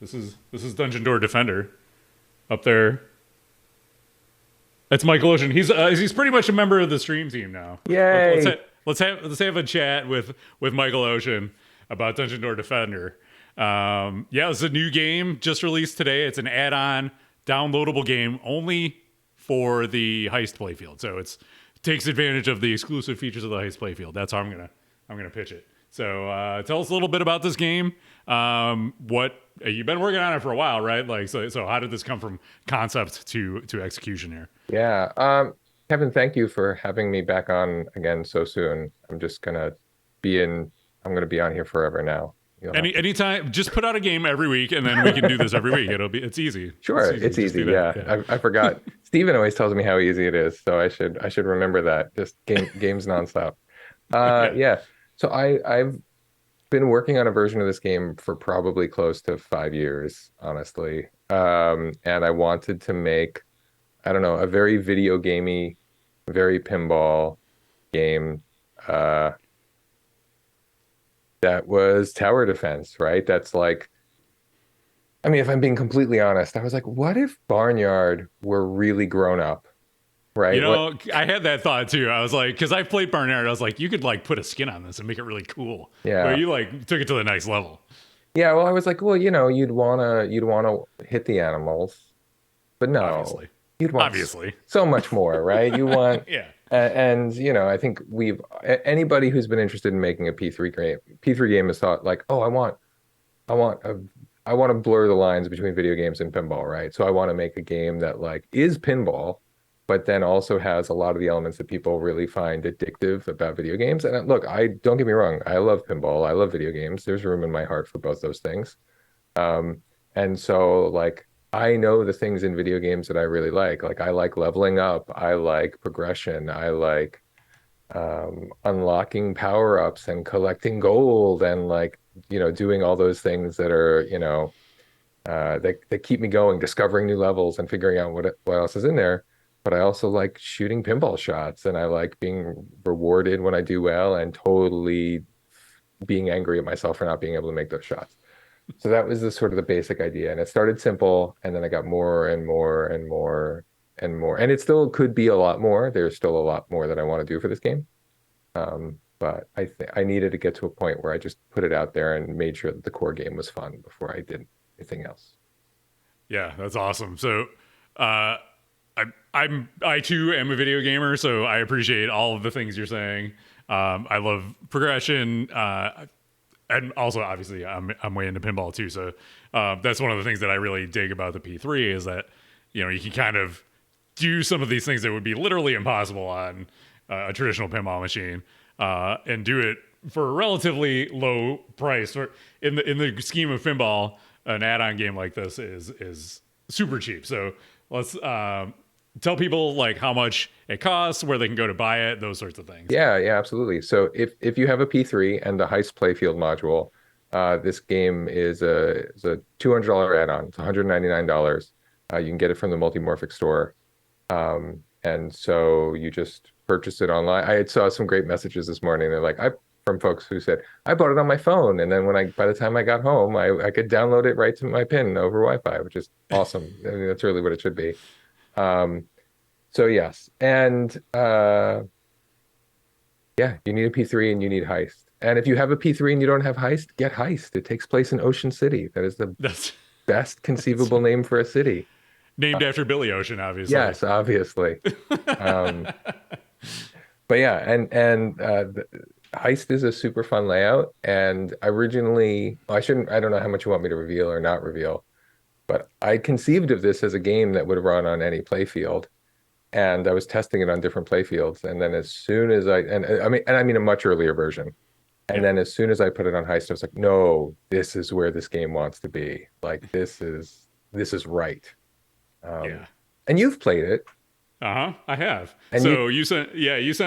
This is Dungeon Door Defender up there. That's Michael Ocean. He's pretty much a member of the stream team now. Yay! Let's have a chat with Michael Ocean about Dungeon Door Defender. Yeah, it's a new game just released today. It's an add-on downloadable game only for the Heist playfield. So it takes advantage of the exclusive features of the Heist playfield. That's how I'm gonna pitch it. So tell us a little bit about this game. What you've been working on it for a while, right? Like, so how did this come from concept to execution here? Yeah. Kevin, thank you for having me back on again so soon. I'm gonna be on here forever now. Anytime, just put out a game every week, and then we can do this every week. It's easy. Sure, it's easy. Yeah. I forgot. Steven always tells me how easy it is, so I should remember that. Just games nonstop. Yeah. So I've been working on a version of this game for probably close to 5 years, honestly. And I wanted to make, I don't know, a very video gamey, very pinball game that was tower defense, right? That's like, I mean, if I'm being completely honest, I was like, what if Barnyard were really grown up, right? I had that thought too. I was like, because I played Barnyard, I was like, you could like put a skin on this and make it really cool. Yeah. But you like took it to the next level. Yeah, well, I was like, well, you'd wanna hit the animals, but no, Obviously. you'd want so much more, right? You want Yeah. And I think anybody who's been interested in making a P3 game has thought like, oh, I want to blur the lines between video games and pinball, right? So I want to make a game that like is pinball, but then also has a lot of the elements that people really find addictive about video games. And look, I don't get me wrong, I love pinball, I love video games. There's room in my heart for both those things. And so like I know the things in video games that I really like. Like I like leveling up, I like progression, I like unlocking power-ups and collecting gold and like, doing all those things that are, that keep me going, discovering new levels and figuring out what else is in there. But I also like shooting pinball shots and I like being rewarded when I do well and totally being angry at myself for not being able to make those shots. So that was the sort of the basic idea. And it started simple and then I got more and more and more and more. And it still could be a lot more. There's still a lot more that I want to do for this game. But I needed to get to a point where I just put it out there and made sure that the core game was fun before I did anything else. Yeah, that's awesome. So I too am a video gamer, so I appreciate all of the things you're saying. I love progression. And also, obviously, I'm way into pinball too. So that's one of the things that I really dig about the P3 is that, you can kind of do some of these things that would be literally impossible on a traditional pinball machine and do it for a relatively low price. In the scheme of pinball, an add-on game like this is super cheap. So let's tell people like how much it costs, where they can go to buy it, those sorts of things. Yeah, absolutely. So if you have a P3 and the Heist playfield module, this game is a $200 add-on. It's $199. You can get it from the Multimorphic store. And so you just purchase it online. I saw some great messages this morning. They're like, from folks who said, I bought it on my phone. And then by the time I got home, I could download it right to my PIN over Wi-Fi, which is awesome. I mean, that's really what it should be. So yes. And yeah, you need a P3 and you need Heist. And if you have a P3 and you don't have Heist, get Heist. It takes place in Ocean City. That is the best conceivable name for a city. Named after Billy Ocean, obviously. Yes, obviously. But yeah, and Heist is a super fun layout. And originally, I don't know how much you want me to reveal or not reveal, but I conceived of this as a game that would run on any playfield. And I was testing it on different playfields. And then as soon as I mean a much earlier version. And then as soon as I put it on Heist, I was like, no, this is where this game wants to be. Like this is right. And you've played it. I have. And so you sent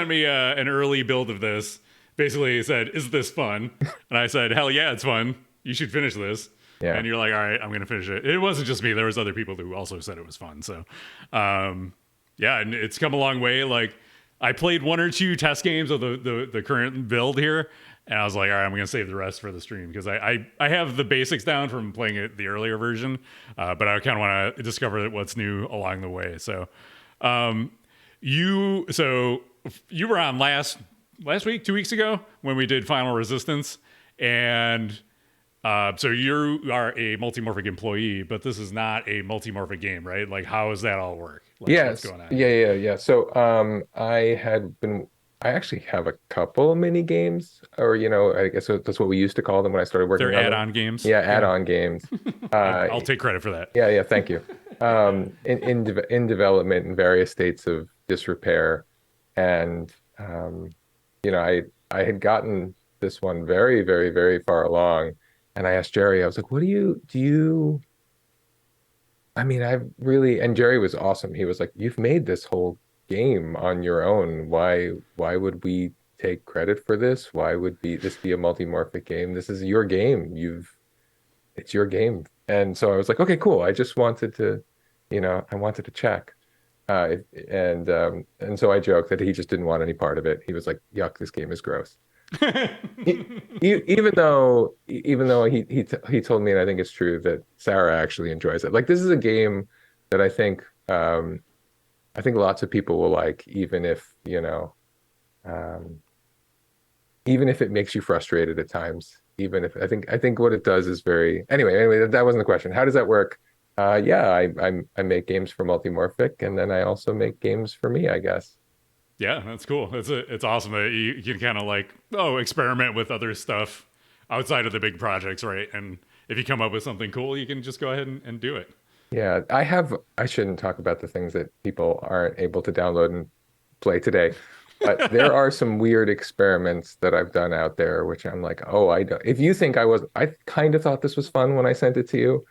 me an early build of this. Basically, it said, "Is this fun?" And I said, "Hell yeah, it's fun. You should finish this." Yeah. And you're like, "All right, I'm gonna finish it." It wasn't just me. There was other people who also said it was fun. So, yeah, and it's come a long way. Like I played 1 or 2 test games of the current build here, And I was like, all right, I'm going to save the rest for the stream because I have the basics down from playing it the earlier version, but I kind of want to discover what's new along the way. So, you were on last week, 2 weeks ago when we did Final Resistance, and so you are a Multimorphic employee, but this is not a Multimorphic game, right? Like, how does that all work? Like, Yes. what's going on? Yeah. So, I actually have a couple mini games, or I guess that's what we used to call them when I started working They're on them. add-on games. Yeah, add-on games. I'll take credit for that. Yeah, thank you. In development in various states of disrepair, and I had gotten this one very, very, very far along, and I asked Jerry, I was like, "What do you?" I mean, and Jerry was awesome. He was like, "You've made this whole game on your own. Why would we take credit for this? Why would this be a Multimorphic game? This is your game. It's your game." And so I was like, "Okay, cool. I just wanted to, I wanted to check." And so I joked that he just didn't want any part of it. He was like, "Yuck, this game is gross." Even though he told me, and I think it's true, that Sarah actually enjoys it. Like, this is a game that I think lots of people will like, even if it makes you frustrated at times. Even if I think what it does is very anyway. That wasn't the question. How does that work? Yeah, I make games for Multimorphic, and then I also make games for me, I guess. Yeah, that's cool. It's awesome that you can kind of experiment with other stuff outside of the big projects, right? And if you come up with something cool, you can just go ahead and do it. Yeah, I shouldn't talk about the things that people aren't able to download and play today, but there are some weird experiments that I've done out there, which I'm like, oh, I don't. If you think I kind of thought this was fun when I sent it to you,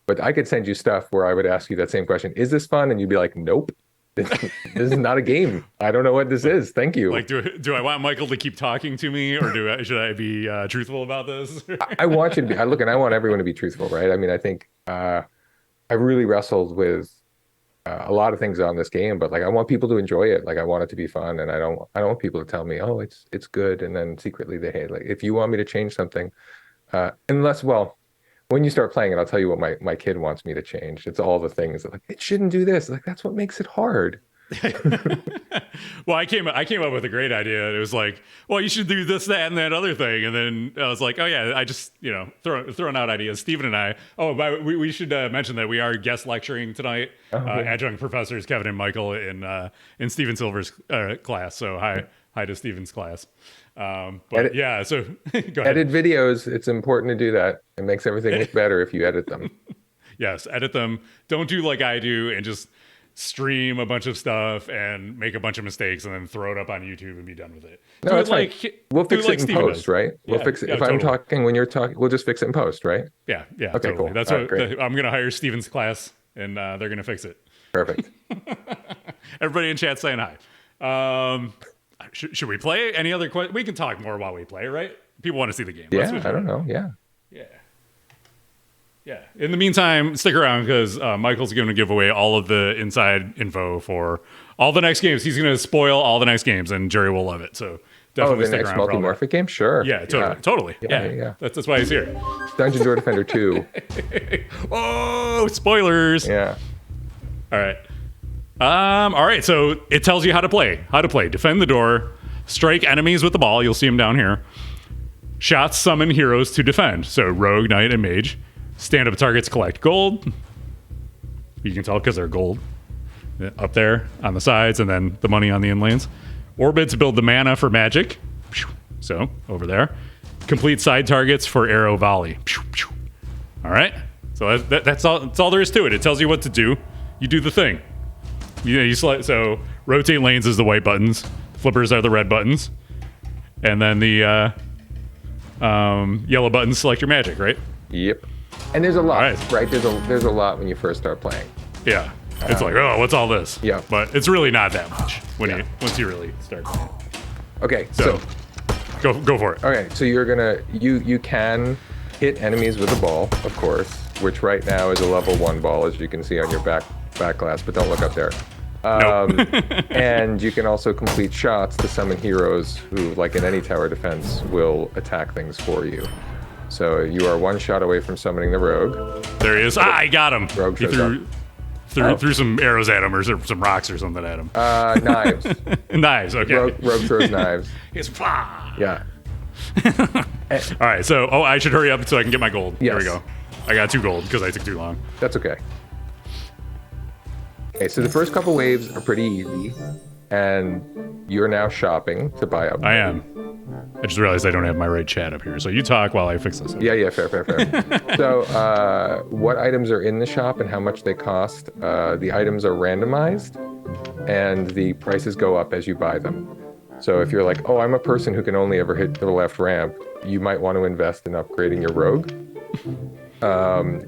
but I could send you stuff where I would ask you that same question: "Is this fun?" And you'd be like, "Nope. This is not a game. I don't know what this is. Thank you." Like, do I want Michael to keep talking to me, or should I be truthful about this? I want you to be. I want everyone to be truthful, right? I mean, I think I really wrestled with a lot of things on this game, but like, I want people to enjoy it. Like, I want it to be fun, and I don't want people to tell me, "Oh, it's good," and then secretly they hate. Like, if you want me to change something, when you start playing it, I'll tell you what my kid wants me to change. It's all the things that, like, it shouldn't do this. Like, that's what makes it hard. Well, I came up with a great idea. It was like, well, you should do this, that, and that other thing. And then I was like, oh yeah, I just throwing out ideas. Steven and I. Oh, we should mention that we are guest lecturing tonight. Adjunct professors Kevin and Michael in Steven Silver's class. So hi to Steven's class. Yeah, so go ahead. Edit videos. It's important to do that. It makes everything look better if you edit them. Yes, edit them. Don't do like I do and just stream a bunch of stuff and make a bunch of mistakes and then throw it up on YouTube and be done with it. No, that's fine. We'll fix it in post, right? We'll fix it. If I'm talking when you're talking, we'll just fix it in post, right? Yeah. Okay, totally. cool. That's what I'm going to hire Steven's class, and they're going to fix it. Perfect. Everybody in chat saying hi. Should we play? Any other questions? We can talk more while we play, right? People want to see the game. Yeah, I don't know. Yeah. In the meantime, stick around because Michael's going to give away all of the inside info for all the next games. He's going to spoil all the next games, and Jerry will love it. So definitely stick around. Multimorphic game? Sure. Yeah, totally. Yeah. That's why he's here. Dungeon Door Defender 2. Oh, spoilers. Yeah. All right. All right. So it tells you how to play. Defend the door. Strike enemies with the ball. You'll see them down here. Shots summon heroes to defend. So rogue, knight, and mage. Stand-up targets collect gold. You can tell because they're gold. Up there on the sides, and then the money on the inlanes. Orbits build the mana for magic. So over there. Complete side targets for arrow volley. All right. So that's all there is to it. It tells you what to do. You do the thing. You select. So rotate lanes is the white buttons. Flippers are the red buttons. And then the yellow buttons select your magic, right? Yep. And there's a lot, right? There's a lot when you first start playing. Yeah. It's like, oh, what's all this? Yeah. But it's really not that much once you really start playing. Okay, so go for it. Okay, so you can hit enemies with a ball, of course, which right now is a level 1 ball, as you can see on your back glass, but don't look up there. Nope. And you can also complete shots to summon heroes who, like in any tower defense, will attack things for you. So you are one shot away from summoning the rogue. There he is. Ah, I got him. Rogue He shows threw some arrows at him or some rocks or something at him. Knives. Knives, okay. Rogue throws knives. It's Yeah. All right, so I should hurry up so I can get my gold. Yes. There we go. I got 2 gold because I took too long. That's okay. Okay, so the first couple waves are pretty easy, and you're now shopping to buy up. I am. I just realized I don't have my right chat up here, so you talk while I fix this. Yeah, fair. So, what items are in the shop and how much they cost? The items are randomized, and the prices go up as you buy them. So if you're like, oh, I'm a person who can only ever hit the left ramp, you might want to invest in upgrading your rogue.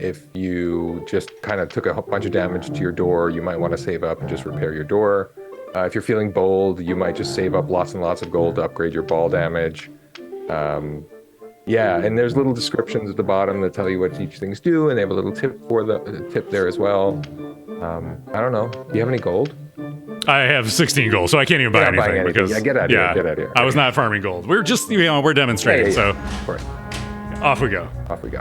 If you just kind of took a bunch of damage to your door, you might want to save up and just repair your door. If you're feeling bold, you might just save up lots and lots of gold to upgrade your ball damage. Yeah, and there's little descriptions at the bottom that tell you what each things do, and they have a little tip for the tip there as well. I don't know. Do you have any gold? I have 16 gold, so I can't even buy anything because yeah, get out of here. Get out of here. I was not farming gold. We're just we're demonstrating. So of course. Off we go. Off we go.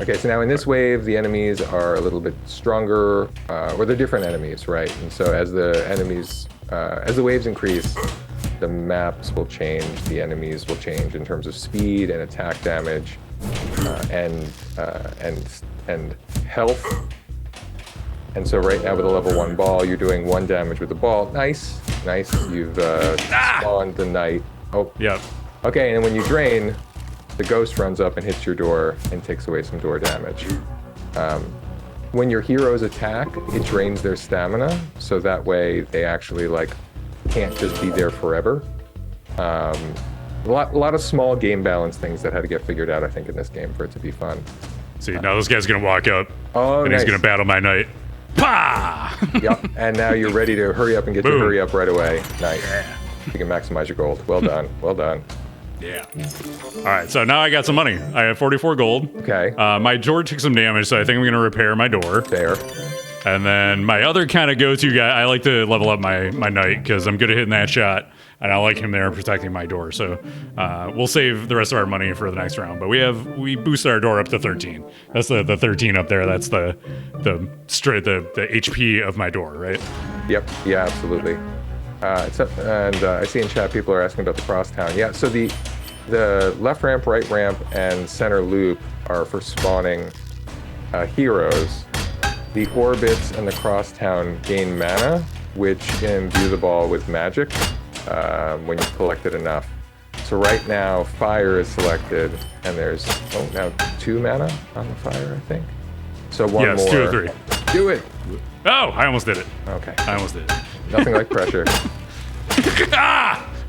Okay, so now in this wave, the enemies are a little bit stronger, or they're different enemies, right? And so as the waves increase, the maps will change, the enemies will change in terms of speed and attack damage, and health. And so right now with a level 1 ball, you're doing 1 damage with the ball. Nice. You've spawned the knight. Oh, yep. Okay, and when you drain, the ghost runs up and hits your door and takes away some door damage. When your heroes attack, it drains their stamina, so that way they actually can't just be there forever. A lot of small game balance things that had to get figured out, I think, in this game for it to be fun. See, now this guy's gonna walk up, and nice. he's gonna battle my knight. Pah! Yep, and now you're ready to hurry up and get your hurry up right away. Nice. Yeah. You can maximize your gold. Well done. Well done. Yeah. All right, so now I got some money. I have 44 gold. Okay. My door took some damage, so I think I'm gonna repair my door. Fair. And then my other kind of go-to guy, I like to level up my knight because I'm good at hitting that shot, and I like him there protecting my door. So we'll save the rest of our money for the next round. But we boosted our door up to 13. That's the 13 up there. That's the HP of my door, right? Yep. Yeah, absolutely. I see in chat people are asking about the crosstown. Yeah. So the left ramp, right ramp, and center loop are for spawning heroes. The orbits and the crosstown gain mana, which can imbue the ball with magic when you've collected enough. So right now, fire is selected, and there's now 2 mana on the fire, I think. So one more. Yes, 2 or 3. Do it. Oh, I almost did it. Okay. I almost did it. Nothing like pressure.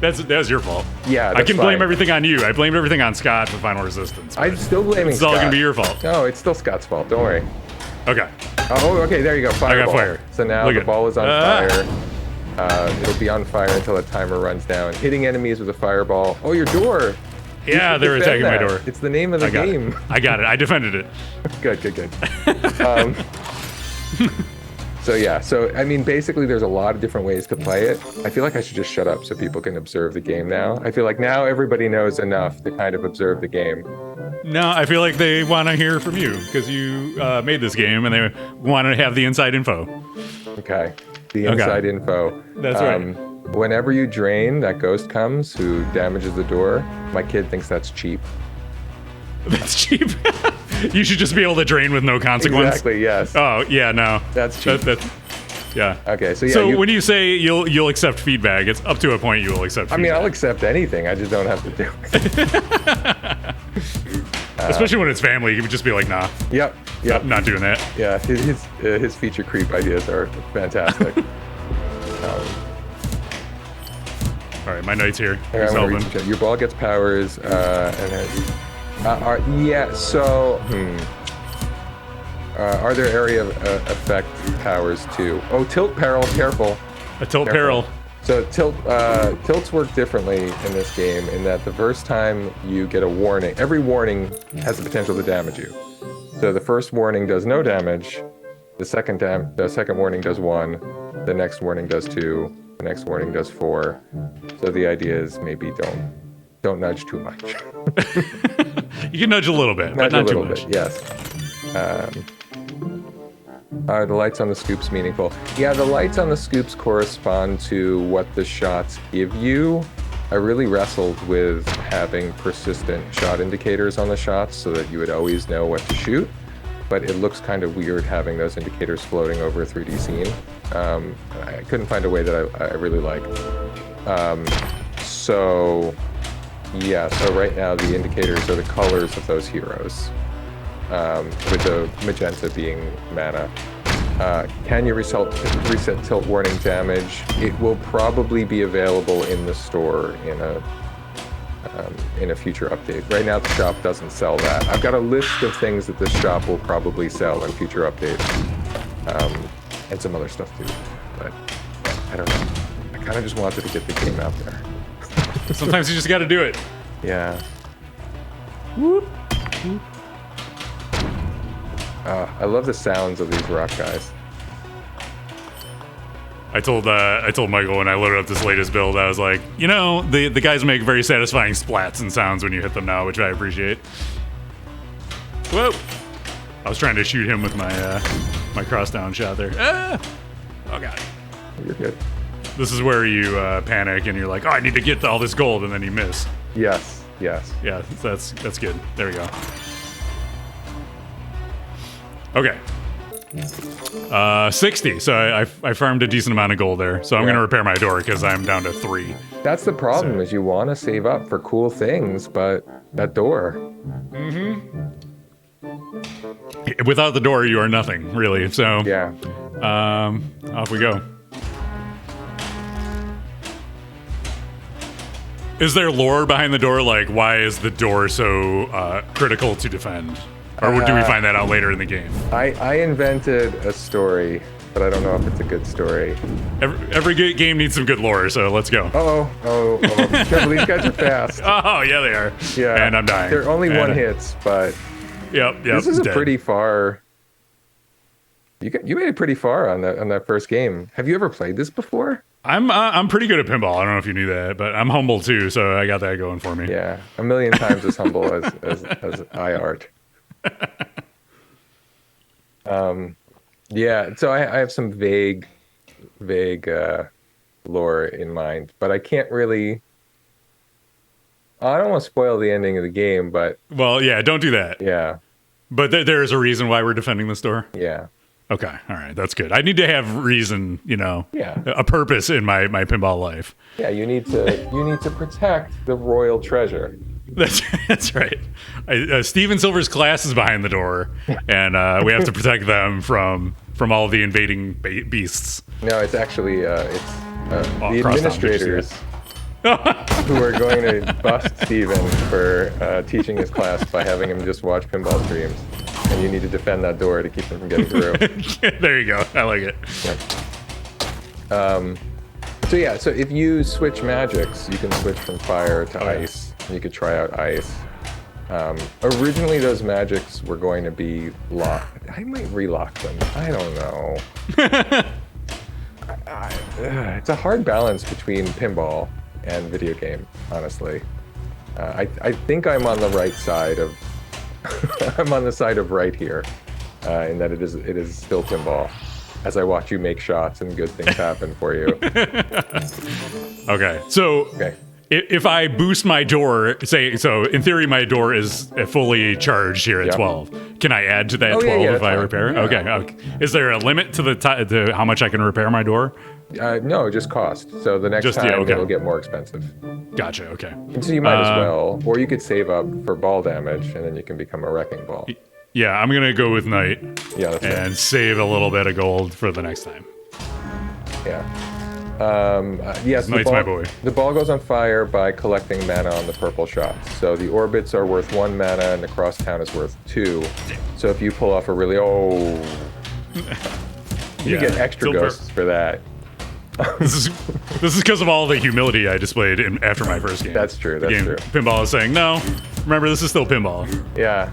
That's your fault. Yeah, that's I can blame fine. everything on you. I blamed everything on Scott for Final Resistance. I'm still blaming Scott. It's all gonna be your fault. No, it's still Scott's fault. Don't worry. Okay. Oh, okay, there you go. Fireball. I got fire. So now the ball is on fire. It'll be on fire until a timer runs down. Hitting enemies with a fireball. Oh, your door. Yeah, they're attacking my door. It's the name of the game. I got it. I defended it. Good. So yeah, I mean, basically there's a lot of different ways to play it. I feel like I should just shut up so people can observe the game now. I feel like now everybody knows enough to kind of observe the game. No, I feel like they want to hear from you because you made this game and they want to have the inside info. Okay, the inside info. That's right. Whenever you drain, that ghost comes who damages the door. My kid thinks that's cheap. That's cheap. You should just be able to drain with no consequence. Exactly, yes. Oh, yeah, no. That's cheap. Yeah. Okay, so yeah. So when you say you'll accept feedback, it's up to a point you will accept feedback. I mean, I'll accept anything. I just don't have to do it. Especially when it's family, you would just be like, nah. Yep. Not doing that. Yeah, his feature creep ideas are fantastic. All right, my knight's here. He's helping. Your ball gets powers, are there area effect powers too? Oh, tilt peril, careful. A tilt peril. So tilts work differently in this game in that the first time you get a warning, every warning has the potential to damage you. So the first warning does no damage, the second warning does 1, The next warning does 2. The next warning does 4. So the idea is maybe don't nudge too much. You can nudge a little bit, but not too much. Yes. Are the lights on the scoops meaningful? Yeah, the lights on the scoops correspond to what the shots give you. I really wrestled with having persistent shot indicators on the shots so that you would always know what to shoot. But it looks kind of weird having those indicators floating over a 3D scene. I couldn't find a way that I really liked. So right now the indicators are the colors of those heroes, with the magenta being mana. Can you reset tilt warning damage? It will probably be available in the store in a future update. Right now the shop doesn't sell that. I've got a list of things that this shop will probably sell in future updates, and some other stuff too, but I don't know. I kind of just wanted to get the game out there. Sometimes you just got to do it. Yeah. Whoop. Whoop. I love the sounds of these rock guys. I told Michael when I loaded up this latest build, I was like, you know, the guys make very satisfying splats and sounds when you hit them now, which I appreciate. Whoa! I was trying to shoot him with my my cross down shot there. Ah! Oh god. You're good. This is where you panic and you're like, oh, I need to get all this gold, and then you miss. Yes. Yes. Yeah, that's good. There we go. Okay. 60. So I farmed a decent amount of gold there. So I'm going to repair my door because I'm down to 3. That's the problem, is you want to save up for cool things, but that door. Mm-hmm. Without the door, you are nothing, really. So yeah. Off we go. Is there lore behind the door? Like, why is the door so critical to defend? Or do we find that out later in the game? I invented a story, but I don't know if it's a good story. Every good game needs some good lore, so let's go. Oh. Careful, these guys are fast. Oh, yeah, they are. Yeah. And I'm dying. They're only one hits, but... Yep. This is dead. a pretty far... You made it pretty far on that first game. Have you ever played this before? I'm pretty good at pinball. I don't know if you knew that, but I'm humble too, so I got that going for me. Yeah, a million times as humble as I art. Yeah, so I have some vague lore in mind, but I can't really... I don't want to spoil the ending of the game, but... Well, yeah, don't do that. Yeah. But there is a reason why we're defending the store? Yeah. Okay, all right, that's good. I need to have reason, yeah, a purpose in my pinball life. Yeah, you need to protect the royal treasure. That's right. Steven Silver's class is behind the door, and we have to protect them from all the invading beasts. No, it's actually the administrators who are going to bust Steven for teaching his class by having him just watch pinball streams. And you need to defend that door to keep them from getting through. There you go. I like it. Yep. So if you switch magics, you can switch from fire to ice. You could try out ice. Originally, those magics were going to be locked. I might relock them. I don't know. It's a hard balance between pinball and video game, honestly. I think I'm on the right side of... I'm on the side of right here, in that it is still pinball, as I watch you make shots and good things happen for you. Okay, so if I boost my door, so in theory my door is fully charged here at 12. Can I add to that 12 if I repair it? Yeah. Okay. Is there a limit to to how much I can repair my door? No, just cost. So the next time it'll get more expensive. Gotcha, okay. And so you might as well, or you could save up for ball damage, and then you can become a wrecking ball. Yeah, I'm going to go with Knight. Yeah, that's and right. Save a little bit of gold for the next time. Yeah. Yes, Knight's my boy. The ball goes on fire by collecting mana on the purple shots. So the orbits are worth 1 mana, and the crosstown is worth 2. So if you pull off a really... you get extra ghosts for that. This is because of all the humility I displayed after my first game. That's true. That's true. Pinball is saying, no, remember, this is still pinball. Yeah.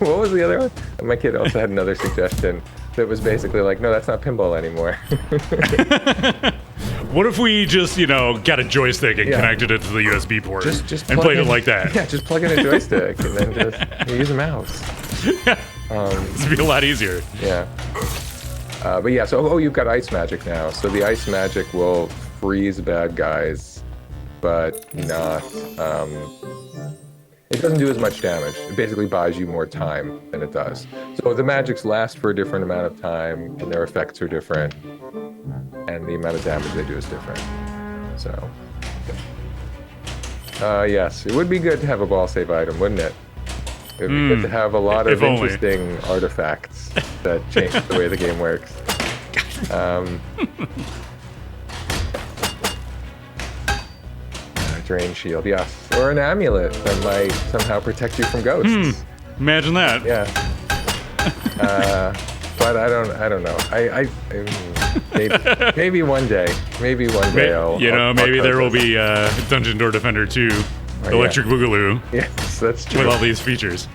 What was the other one? My kid also had another suggestion. that was basically like, no, that's not pinball anymore. What if we just, got a joystick and Yeah. connected it to the USB port Just and plug played it in- like that? Yeah, just plug in a joystick and then just use a mouse. This would be a lot easier. Yeah. But yeah, so you've got ice magic now. So the ice magic will freeze bad guys, but not. It doesn't do as much damage. It basically buys you more time than it does. So the magics last for a different amount of time, and their effects are different, and the amount of damage they do is different. So, yes, it would be good to have a ball save item, wouldn't it? It would be good to have a lot If of only. interesting artifacts that change the way the game works. Drain shield, yes, or an amulet that might somehow protect you from ghosts. Imagine that. Yeah. But I don't know. Maybe one day. Maybe one day. Maybe there will code be Dungeon Door Defender 2, yeah. Electric Boogaloo, this. Yes, that's true. with all these features.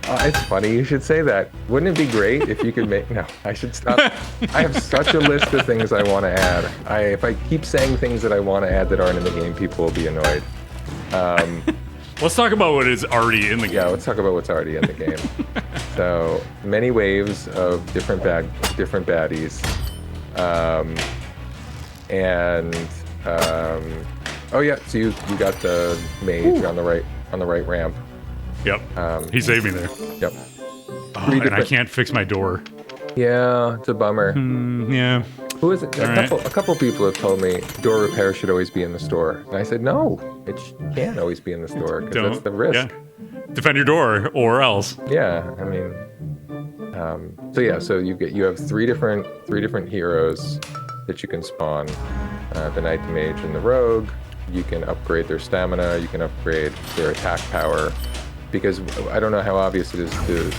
It's funny you should say that. Wouldn't it be great if you could make? No, I should stop. I have such a list of things I want to add. If I keep saying things that I want to add that aren't in the game, people will be annoyed. Let's talk about what is already in the game. Yeah, let's talk about what's already in the game. So many waves of different baddies, oh yeah, so you got the mage on the right ramp. Yep. He saved me there. Yep. Oh, and I can't fix my door. Yeah, it's a bummer. Yeah. Who is it? A couple people have told me door repair should always be in the store, and I said no, it can't always be in the store because that's the risk. Yeah. Defend your door or else. Yeah, I mean, so you have three different heroes that you can spawn: the knight, the mage, and the rogue. You can upgrade their stamina. You can upgrade their attack power. Because I don't know how obvious it is to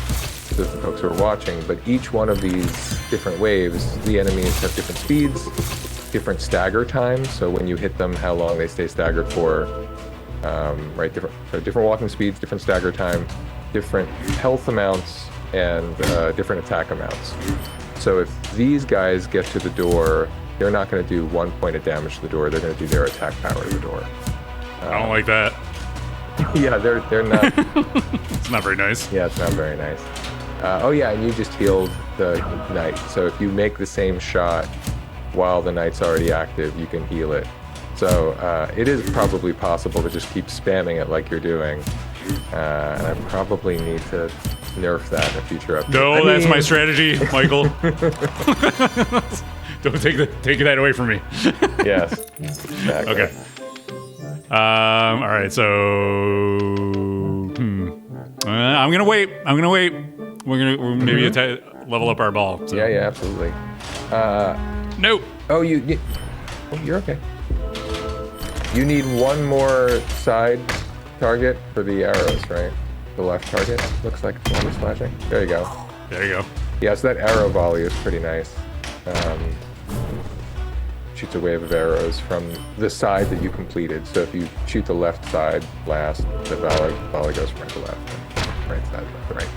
the folks who are watching, but each one of these different waves, the enemies have different speeds, different stagger times. So when you hit them, how long they stay staggered for. Different walking speeds, different stagger time, different health amounts, and different attack amounts. So if these guys get to the door, they're not going to do 1 point of damage to the door. They're going to do their attack power to the door. I don't like that. Yeah, they're not. It's not very nice. Yeah, it's not very nice. And you just healed the knight. So if you make the same shot while the knight's already active, you can heal it. So it is probably possible to just keep spamming it like you're doing. And I probably need to nerf that in a future update. No, that's my strategy, Michael. Don't take that away from me. Yes. Exactly. Okay. All right, so I'm gonna wait. We're maybe level up our ball. So. Yeah, absolutely. Nope. Oh, you're okay. You need one more side target for the arrows, right? The left target looks like it's the one that's flashing. There you go. There you go. Yeah, so that arrow volley is pretty nice. Shoots a wave of arrows from the side that you completed. So if you shoot the left side last, the volley goes from right to left, and right side left to right.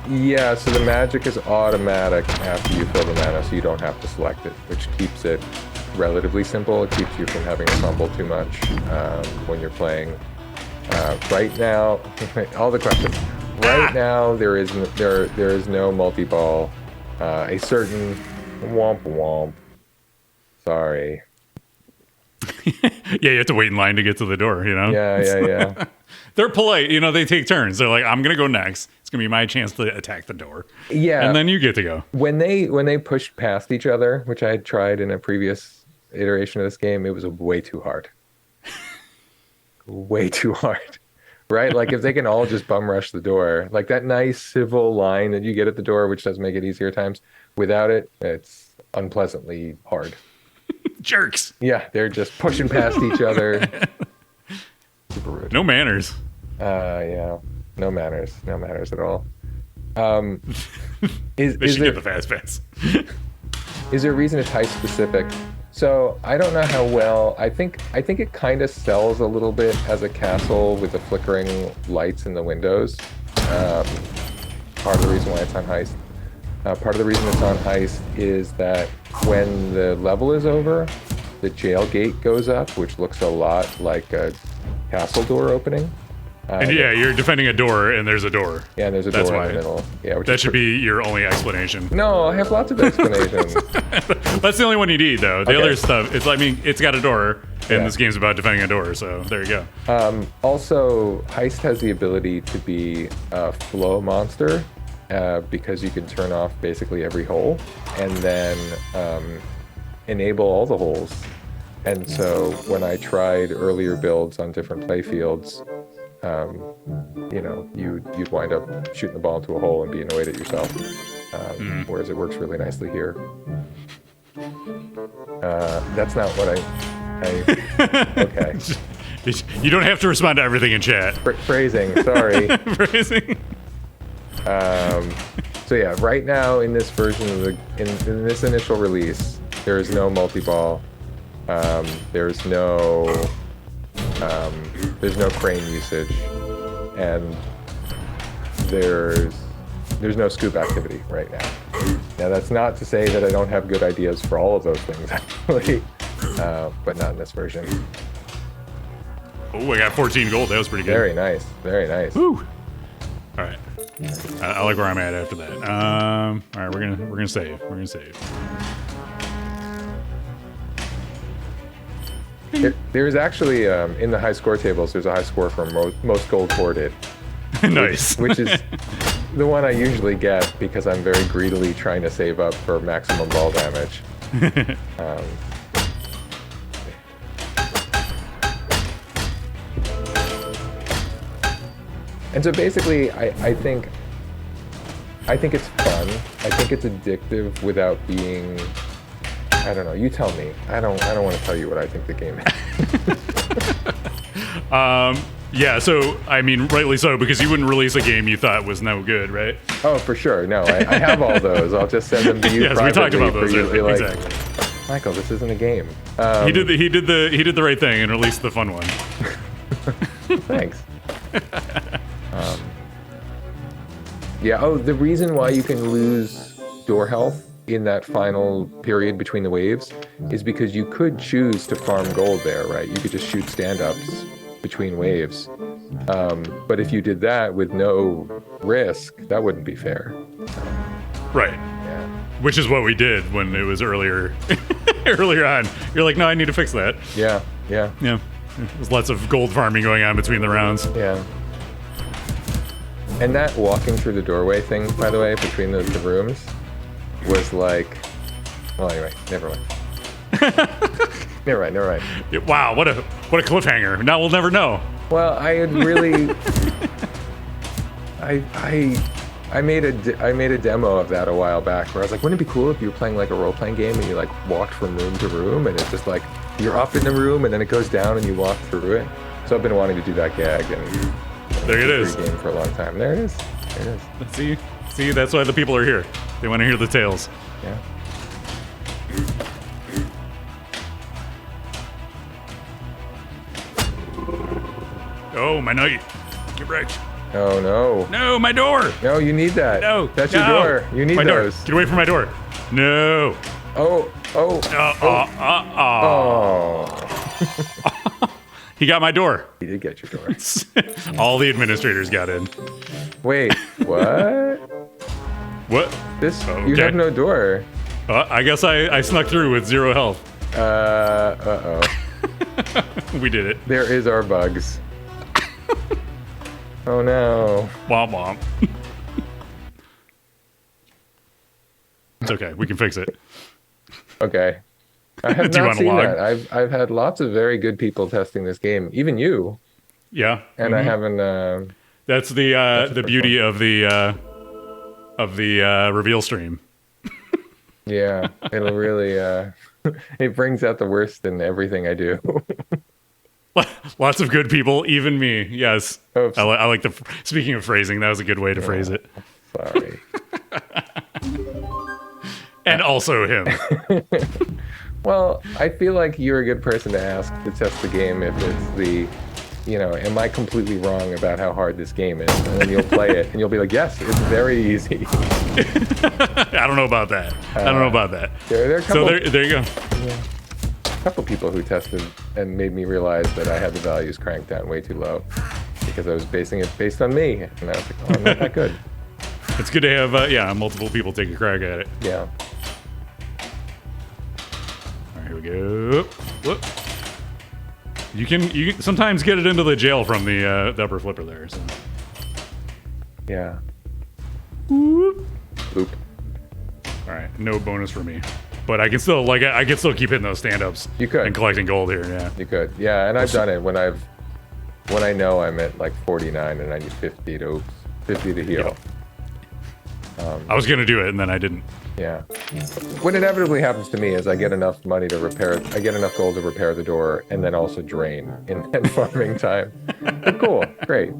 Yeah, so the magic is automatic after you fill the mana, so you don't have to select it, which keeps it relatively simple. It keeps you from having to fumble too much when you're playing. Right now, all the questions. Right now, there is no multi-ball. A certain womp womp. Sorry. Yeah, you have to wait in line to get to the door, Yeah. They're polite, they take turns. They're like, I'm going to go next. It's going to be my chance to attack the door. Yeah. And then you get to go. When they pushed past each other, which I had tried in a previous iteration of this game, it was way too hard. Way too hard. Right? Like if they can all just bum rush the door, like that nice civil line that you get at the door, which does make it easier at times, without it, it's unpleasantly hard. Jerks. Yeah, they're just pushing past each other. Super rude. No manners. Yeah. No manners at all. They should get the fast pass. Is there a reason it's Heist specific? So I don't know how well. I think it kind of sells a little bit as a castle with the flickering lights in the windows. Um, Part of the reason why it's on Heist. Part of the reason it's on Heist is that when the level is over, the jail gate goes up, which looks a lot like a castle door opening. And yeah, you're defending a door, and there's a door. Yeah, and there's a door in the middle. Yeah, that should be your only explanation. No, I have lots of explanations. That's the only one you need, though. The other stuff, it's got a door, and this game's about defending a door, so there you go. Also, Heist has the ability to be a flow monster because you can turn off basically every hole and then enable all the holes. And so when I tried earlier builds on different playfields, you'd wind up shooting the ball into a hole and being annoyed at yourself. Whereas it works really nicely here. That's not what I okay. You don't have to respond to everything in chat. Phrasing, sorry. Phrasing. So yeah, right now in this version of in this initial release, there is no multi-ball. There's no crane usage, and there's no scoop activity right now. Now that's not to say that I don't have good ideas for all of those things actually, but not in this version. Oh, I got 14 gold. That was pretty good. Very nice. Very nice. Woo. All right. I like where I'm at after that. All right, we're gonna save. We're gonna save. There's actually in the high score tables, there's a high score for most gold hoarded. Nice. Which is the one I usually get because I'm very greedily trying to save up for maximum ball damage. And so basically, I think it's fun. I think it's addictive without being. I don't know. You tell me. I don't want to tell you what I think the game is. Yeah. So I mean, rightly so, because you wouldn't release a game you thought was no good, right? Oh, for sure. No, I have all those. I'll just send them to you. Yes, we talked about those. Like, exactly. Michael, this isn't a game. He did the right thing and released the fun one. Thanks. Yeah. Oh, the reason why you can lose door health in that final period between the waves is because you could choose to farm gold there, right? You could just shoot stand-ups between waves. But if you did that with no risk, that wouldn't be fair. Right. Yeah. Which is what we did when it was earlier on. You're like, no, I need to fix that. Yeah. There's lots of gold farming going on between the rounds. Yeah. And that walking through the doorway thing, by the way, between the rooms, was like, well, anyway, never mind. Never mind. Wow, what a cliffhanger. Now we'll never know. Well, I had really, I made a demo of that a while back where I was like, wouldn't it be cool if you were playing like a role-playing game and you like walked from room to room and it's just like you're up in the room and then it goes down and you walk through it. So I've been wanting to do that gag and there it is. Game for a long time. There it is. See, that's why the people are here. They want to hear the tales. Yeah. Oh, my knight. Get wrecked. Oh, no. No, my door. No, you need that. No. That's your door. You need my those. Door. Get away from my door. No. Oh. He got my door. He did get your door. All the administrators got in. Wait, what? What? You have no door. I guess I snuck through with 0 health. Uh-oh. We did it. There is our bugs. Oh no. Womp womp. It's okay. We can fix it. Okay. I have not seen that. I've had lots of very good people testing this game, even you. Yeah. And I haven't. That's the beauty of the reveal stream. Yeah, it'll really. It brings out the worst in everything I do. Lots of good people, even me. Yes. Oops. I like the. Speaking of phrasing, that was a good way to phrase it. Sorry. And also him. Well, I feel like you're a good person to ask to test the game if it's the, am I completely wrong about how hard this game is? And then you'll play it and you'll be like, yes, it's very easy. I don't know about that. I don't know about that. There are a couple, so there you go. Yeah, a couple people who tested and made me realize that I had the values cranked down way too low because I was basing it based on me. And I was like, oh, I'm not that good. It's good to have, multiple people take a crack at it. Yeah. All right, here we go. Whoop. You can sometimes get it into the jail from the upper flipper there. So. Yeah. Whoop. Oop. All right, no bonus for me, but I can still keep hitting those stand-ups. You could. And collecting gold here. Yeah. You could. Yeah, and I've done it when I know I'm at like 49 and I need 50 to heal. Yep. I was gonna do it and then I didn't. Yeah. What inevitably happens to me is I get enough gold to repair the door and then also drain in that farming time. But cool, great.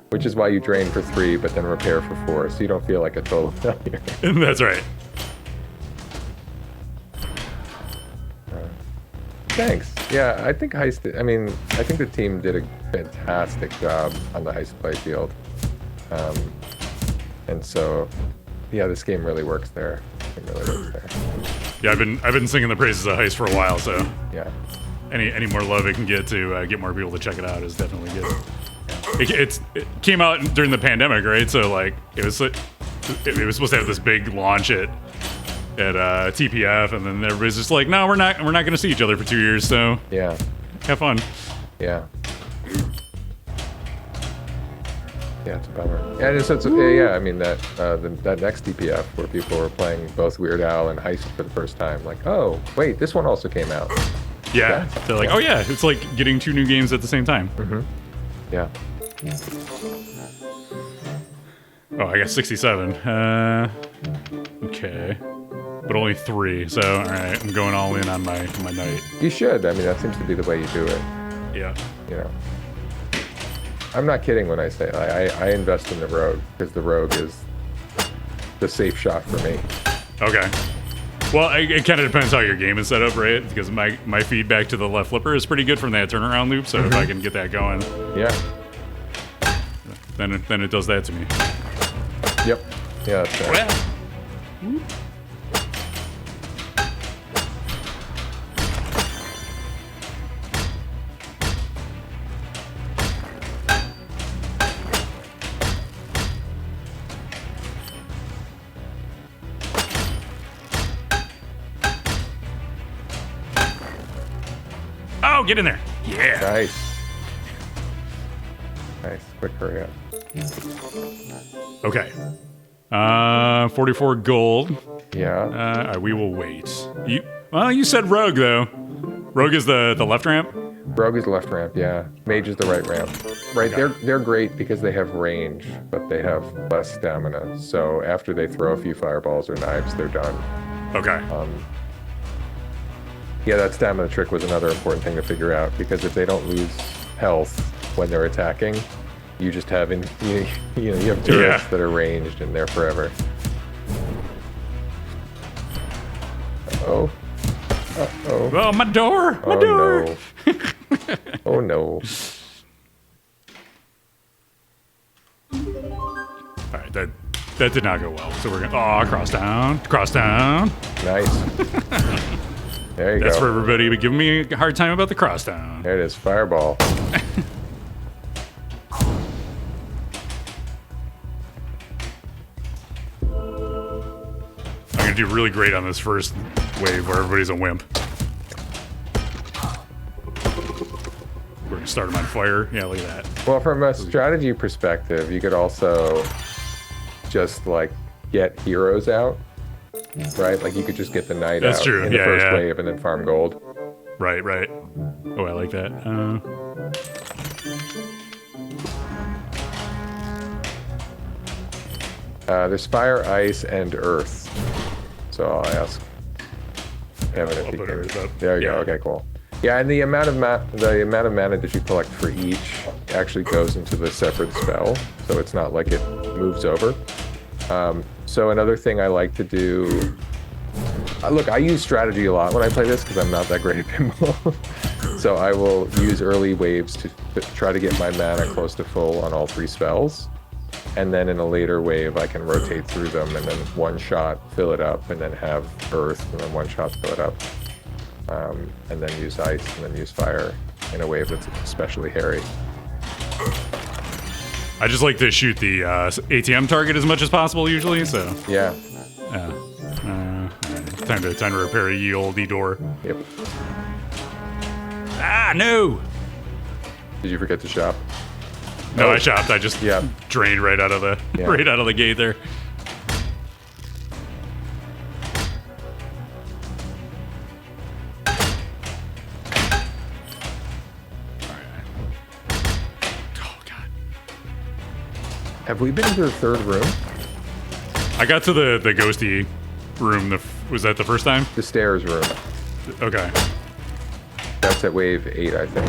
Which is why you drain for 3 but then repair for 4, so you don't feel like a total failure. That's right. Thanks. Yeah, I think I think the team did a fantastic job on the Heist playfield. And so, yeah, this game really works there. It really works there. Yeah, I've been singing the praises of Heist for a while, so yeah. Any more love it can get to get more people to check it out is definitely good. It came out during the pandemic, right? So like it was supposed to have this big launch at TPF, and then everybody's just like, no, we're not going to see each other for 2 years, so yeah, have fun. Yeah. Yeah, it's a bummer. And so I mean that next DPF where people were playing both Weird Al and Heist for the first time, like, oh wait, this one also came out. Yeah, they're like, oh yeah, it's like getting 2 new games at the same time. Mm-hmm. Yeah. Oh, I got 67. Okay, but only 3. So all right, I'm going all in on my night. You should. I mean, that seems to be the way you do it. Yeah. I'm not kidding when I say I invest in the Rogue because the Rogue is the safe shot for me. Okay. Well, it kind of depends how your game is set up, right? Because my feedback to the left flipper is pretty good from that turnaround loop, so if I can get that going, yeah, then it does that to me. Yep. Yeah, that's right. Well. Oh, get in there. Yeah. Nice. Quick hurry up. Okay. 44 gold. Yeah. We will wait. You said Rogue, though. Rogue is the left ramp? Rogue is the left ramp, yeah. Mage is the right ramp. Right, okay. They're great because they have range, but they have less stamina. So after they throw a few fireballs or knives, they're done. Okay. Yeah, that stamina trick was another important thing to figure out, because if they don't lose health when they're attacking, you just have you have turrets that are ranged and they're forever. Uh-oh. Uh-oh. Oh, my door! My door! No. Oh no. Alright, that did not go well. So we're gonna cross down. Nice. There you go. That's for everybody but giving me a hard time about the cross down. There it is, fireball. I'm gonna do really great on this first wave where everybody's a wimp. We're gonna start them on fire. Yeah, look at that. Well, from a strategy perspective, you could also just like get heroes out, right? Like you could just get the knight out in the first wave and then farm gold. Right. Oh, I like that. There's fire, ice, and earth. So I'll ask Evan if he can. There you go. Okay, cool. Yeah, and the amount of mana that you collect for each actually goes into the separate spell, so it's not like it moves over. So another thing I like to do look, I use strategy a lot when I play this because I'm not that great at pinball. So I will use early waves to try to get my mana close to full on all 3 spells. And then in a later wave, I can rotate through them and then one shot, fill it up, and then have earth, and then one shot, fill it up. And then use ice, and then use fire in a wave that's especially hairy. I just like to shoot the ATM target as much as possible usually, so. Yeah. Time to repair a ye olde door. Yep. Ah, no! Did you forget to shop? No, I shopped. I just Yeah. drained right out of the gate there. Oh God! Have we been to the 3rd room? I got to the ghosty room. Was that the first time? The stairs room. Okay. That's at wave 8, I think.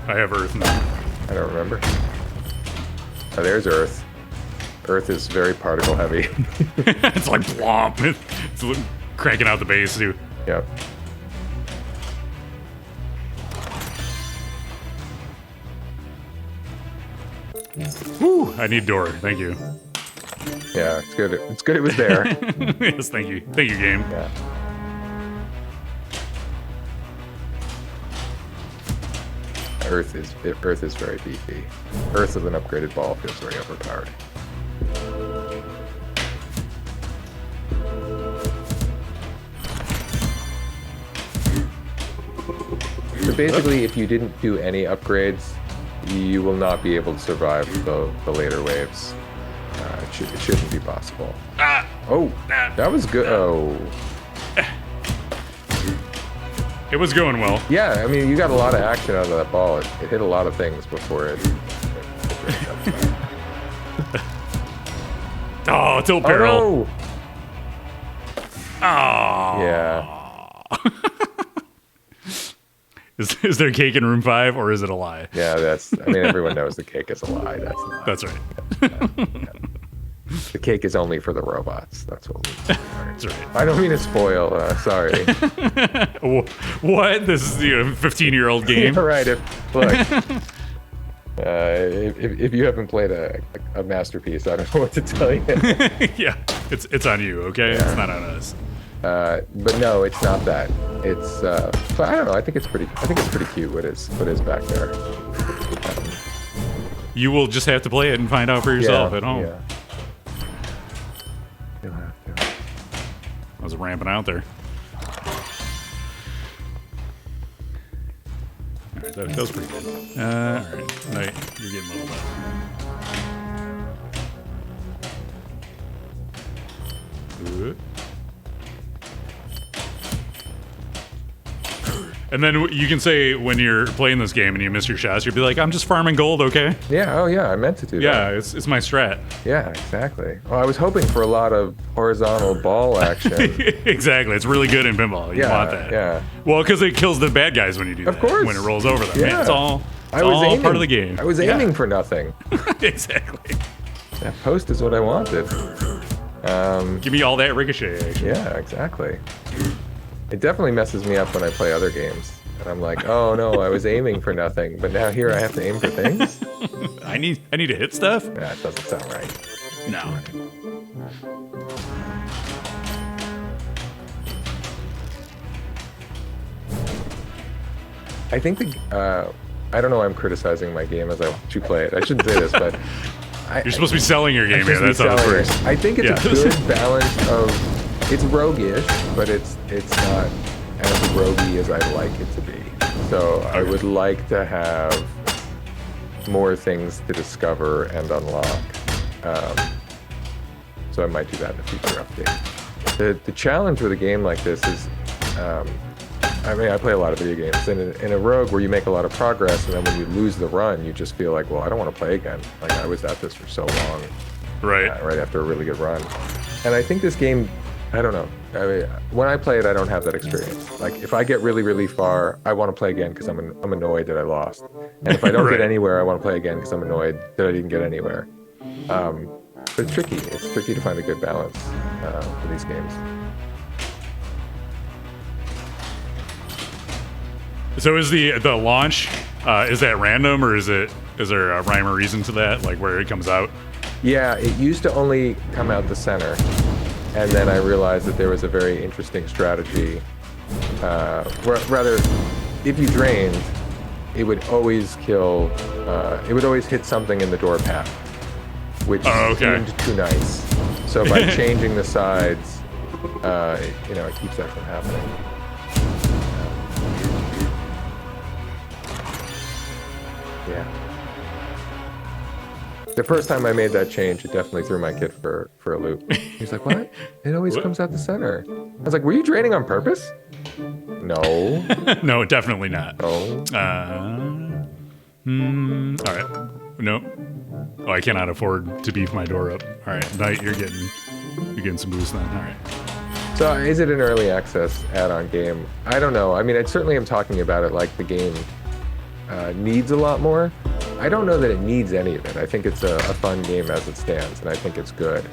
I have earth now. I don't remember. Oh, there's earth. Earth is very particle heavy. It's like blomp. It's cranking out the bass too. Yep. Woo! I need door. Thank you. Yeah, it's good. It's good it was there. Yes, thank you. Thank you, game. Yeah. Earth is very beefy. Earth with an upgraded ball feels very overpowered. So basically, if you didn't do any upgrades, you will not be able to survive the later waves. It shouldn't be possible. Oh, that was good. Oh. It was going well. Yeah, I mean, you got a lot of action out of that ball. It hit a lot of things before it. Oh, tilt barrel. Oh, Oh. yeah. Is there cake in room 5 or is it a lie? Yeah, I mean, everyone knows the cake is a lie. That's not. That's right. The cake is only for the robots. That's what we That's right. I don't mean to spoil. Sorry. What? This is a 15-year-old game? You're right. If you haven't played a masterpiece, I don't know what to tell you. Yeah, it's on you, okay? Yeah. It's not on us. But no, it's not that. It's but I don't know. I think it's pretty cute what is back there. You will just have to play it and find out for yourself at home. Yeah. You'll have to. I was ramping out there. Alright, that was pretty good. Alright, no, you're getting muddled up. Good. And then you can say when you're playing this game and you miss your shots, you'll be like, I'm just farming gold, okay? Yeah, oh yeah, I meant to do that. Yeah, it's my strat. Yeah, exactly. Well, I was hoping for a lot of horizontal ball action. Exactly, it's really good in pinball. You want that. Yeah. Well, because it kills the bad guys when you do that. Of course. When it rolls over them. Yeah. It's all aiming, part of the game. I was aiming for nothing. Exactly. That post is what I wanted. Give me all that ricochet action. Yeah, exactly. It definitely messes me up when I play other games. And I'm like, oh no, I was aiming for nothing, but now here I have to aim for things? I need to hit stuff? Yeah, it doesn't sound right. No. I think I don't know why I'm criticizing my game as I watch you play it. I shouldn't say this, but You're supposed to be selling your game here. That's how this works. I think it's a good balance of it's roguish, but it's not as roguey as I'd like it to be. So I would like to have more things to discover and unlock. So I might do that in a future update. The challenge with a game like this is, I mean, I play a lot of video games, and in a rogue where you make a lot of progress, and then when you lose the run, you just feel like, well, I don't want to play again. Like I was at this for so long, right? Right after a really good run, and I think this game, I don't know. I mean, when I play it, I don't have that experience. Like if I get really, really far, I want to play again because I'm annoyed that I lost, and if I don't Right. get anywhere, I want to play again because I'm annoyed that I didn't get anywhere. But it's tricky. It's tricky to find a good balance for these games. So is the launch is that random, or is there a rhyme or reason to that, like where it comes out? Yeah, it used to only come out the center, and then I realized that there was a very interesting strategy. Rather, if you drained, it would always kill. It would always hit something in the door path, which seemed too nice. So by changing the sides, it keeps that from happening. Yeah. The first time I made that change, it definitely threw my kid for a loop. He's like, "What? It always comes out the center." I was like, "Were you draining on purpose?" No. No, definitely not. No. All right. No. Oh, I cannot afford to beef my door up. All right, Knight, you're getting some boost then. All right. So is it an early access add-on game? I don't know. I mean, I certainly am talking about it like the game needs a lot more. I don't know that it needs any of it. I think it's a fun game as it stands, and I think it's good.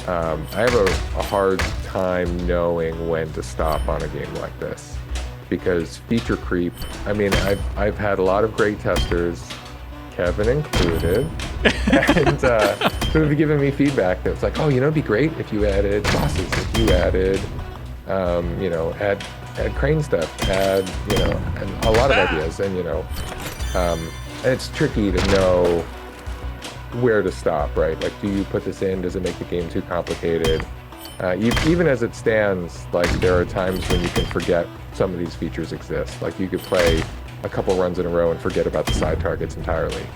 I have a hard time knowing when to stop on a game like this, because feature creep. I mean, I've had a lot of great testers, Kevin included, and who have given me feedback that's like, "Oh, it'd be great if you added bosses, if you added, add crane stuff, add, and a lot of ideas, and and it's tricky to know where to stop, right? Like, do you put this in? Does it make the game too complicated? Even as it stands, like, there are times when you can forget some of these features exist. Like, you could play a couple runs in a row and forget about the side targets entirely.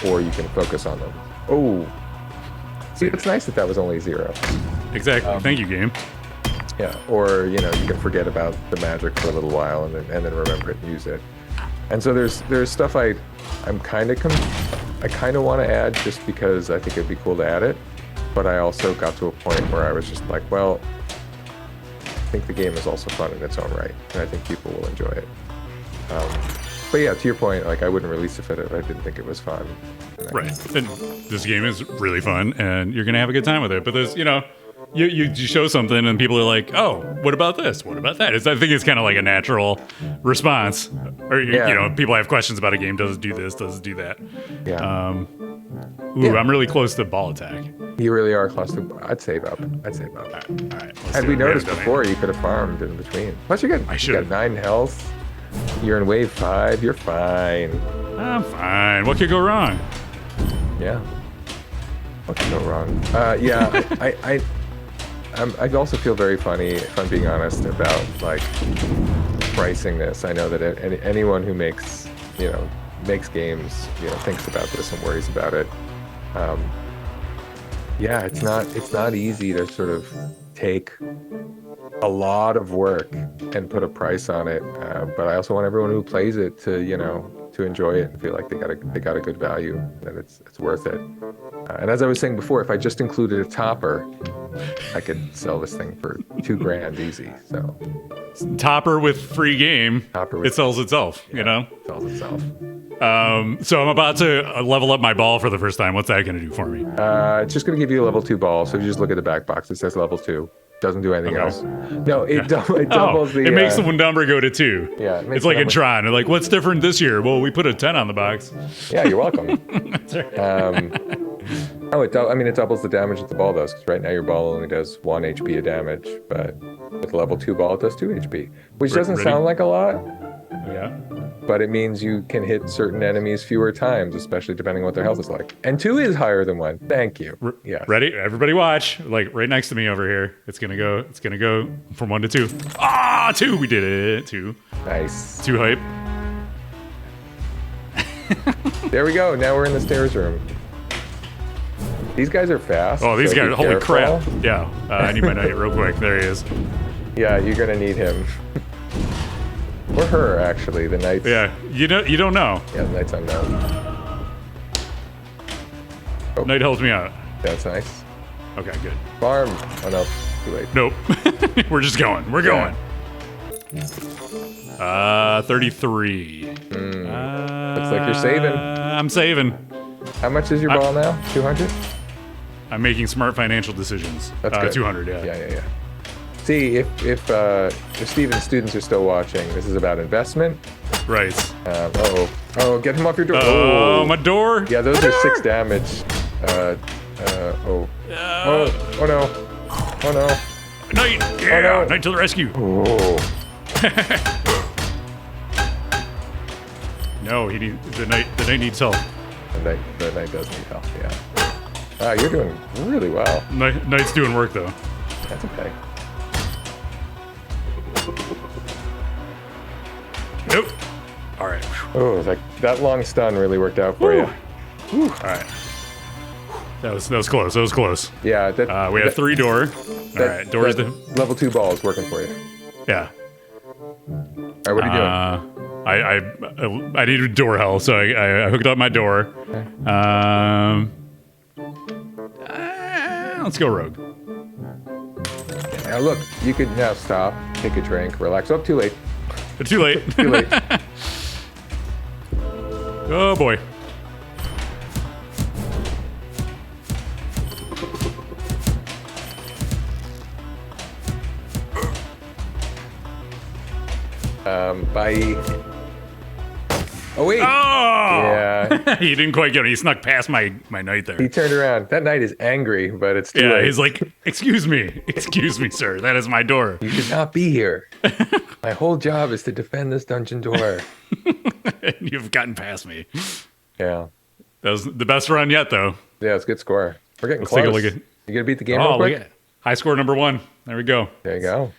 Or you can focus on them. Oh, see, it's nice that was only 0. Exactly. Thank you, game. Yeah, or, you can forget about the magic for a little while and then remember it and use it. And so there's stuff I kind of want to add just because I think it'd be cool to add it, but I also got to a point where I was just like, well, I think the game is also fun in its own right, and I think people will enjoy it. But yeah, to your point, like, I wouldn't release it if I didn't think it was fun. Right, and this game is really fun, and you're gonna have a good time with it. But there's, you show something and people are like, "Oh, what about this? What about that?" I think it's kind of like a natural response. Or people have questions about a game. Does it do this? Does it do that? Yeah. I'm really close to ball attack. You really are close to. I'd save up. All right. Had we noticed before, you could have farmed in between. Plus, you got 9 health. You're in wave 5. You're fine. I'm fine. What could go wrong? Yeah. What could go wrong? I also feel very funny, if I'm being honest, about like pricing this. I know that anyone who makes games, thinks about this and worries about it. It's not easy to sort of take a lot of work and put a price on it. But I also want everyone who plays it to enjoy it and feel like they got a good value, and it's worth it. And as I was saying before, if I just included a topper, I could sell this thing for $2,000 easy. So topper with free game, it sells itself. It sells itself. So I'm about to level up my ball for the first time. What's that going to do for me? It's just going to give you a level 2 ball. So if you just look at the back box, it says level 2. Doesn't do anything else. No, it doubles the... It makes the number go to 2. Yeah. It's like in Tron. They're like, what's different this year? Well, we put a 10 on the box. Yeah, you're welcome. It doubles the damage that the ball does, because right now your ball only does 1 HP of damage, but with level 2 ball, it does 2 HP, which doesn't sound like a lot. Yeah. But it means you can hit certain enemies fewer times, especially depending on what their health is like. And 2 is higher than 1. Thank you. Yeah. Ready? Everybody watch. Like right next to me over here. It's gonna go from 1 to 2. 2. We did it. 2. Nice. 2 hype. There we go. Now we're in the stairs room. These guys are fast. Oh, these guys! Holy careful. crap! Yeah. I need my knight real quick. There he is. Yeah, you're gonna need him. Or her, actually. The knight's... Yeah, you don't know. Yeah, the knight's unknown. Oh. Knight helps me out. That's nice. Okay, good. Farm. Oh, no. Too late. Nope. We're just going. We're going. 33. Looks like you're saving. I'm saving. How much is your ball now? 200? I'm making smart financial decisions. That's good. 200, yeah. Yeah. See, if Steven's students are still watching, this is about investment. Right. Oh, get him off your door. Oh, my door. Yeah, those are 6 damage. Oh no. Oh no. Knight. Yeah. Oh, no. Knight to the rescue. Oh. No, the knight needs help. The knight does need help. Yeah. You're doing really well. Knight's doing work though. That's okay. Nope. All right. Oh, that long stun really worked out for you. All right. That was close. That was close. Yeah. We have 3 door. All right. Doors. Level 2 ball is working for you. Yeah. All right. What are you doing? I needed door hell, so I hooked up my door. Okay. Let's go rogue. Now look, you could now stop, take a drink, relax. Oh, too late. Too late. Too late. Oh boy. Bye. Oh wait. Oh! Yeah. He didn't quite get it. He snuck past my knight there. He turned around. That knight is angry, but it's too late. He's like, excuse me, sir. That is my door. You should not be here. My whole job is to defend this dungeon door. You've gotten past me. Yeah. That was the best run yet, though. Yeah, it's a good score. We're getting Let's close. take a look at. You gonna beat the game? Oh, real quick? look at high score number 1. There we go. There you go.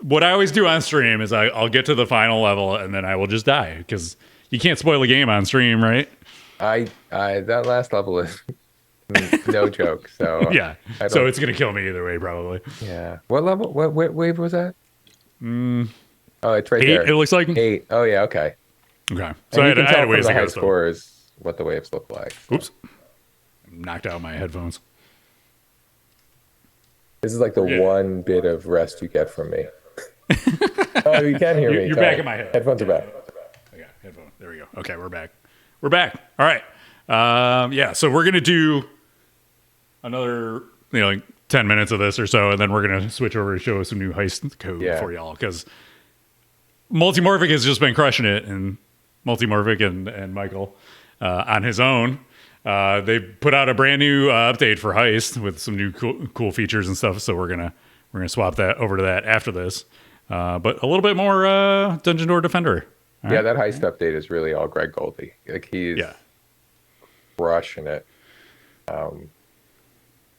What I always do on stream is I'll get to the final level and then I will just die because you can't spoil a game on stream, right? That last level is no joke. So yeah. So it's gonna kill me either way, probably. Yeah. What level? What wave was that? Oh, it's right 8, there. it looks like. 8. Oh yeah. Okay. Okay. So and I had ways to the high go. scores what the waves look like. So. Oops. Knocked out my headphones. This is like the one bit of rest you get from me. Oh, you can hear me. You're back in my head. Headphones are back. Okay, headphone. There we go. Okay, we're back. We're back. All right. Yeah, so we're going to do another, like 10 minutes of this or so, and then we're going to switch over to show some new heist code for y'all, because Multimorphic has just been crushing it, and Multimorphic and Michael on his own. They put out a brand new update for Heist with some new cool features and stuff, so we're gonna swap that over to that after this. But a little bit more Dungeon Door Defender. Yeah, that Heist update is really all Greg Goldie. Like he's crushing it.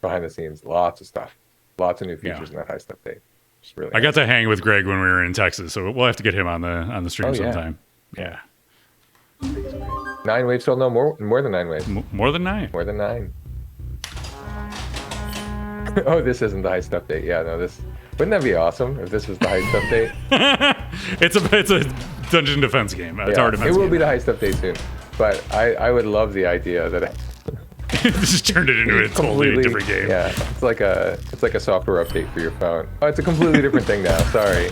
Behind the scenes, lots of stuff, lots of new features in that Heist update. It's really I got to hang with Greg when we were in Texas, so we'll have to get him on the stream sometime. Yeah. 9 waves still no more than 9 waves. More than 9. More than 9. Oh, this isn't the Heist update. Yeah, no, this wouldn't that be awesome if this was the Heist update? It's a dungeon defense game. It's hard to it will be the Heist update soon, but I would love the idea that just turned it into a totally different game. Yeah, it's like a software update for your phone. Oh, it's a completely different thing now. Sorry.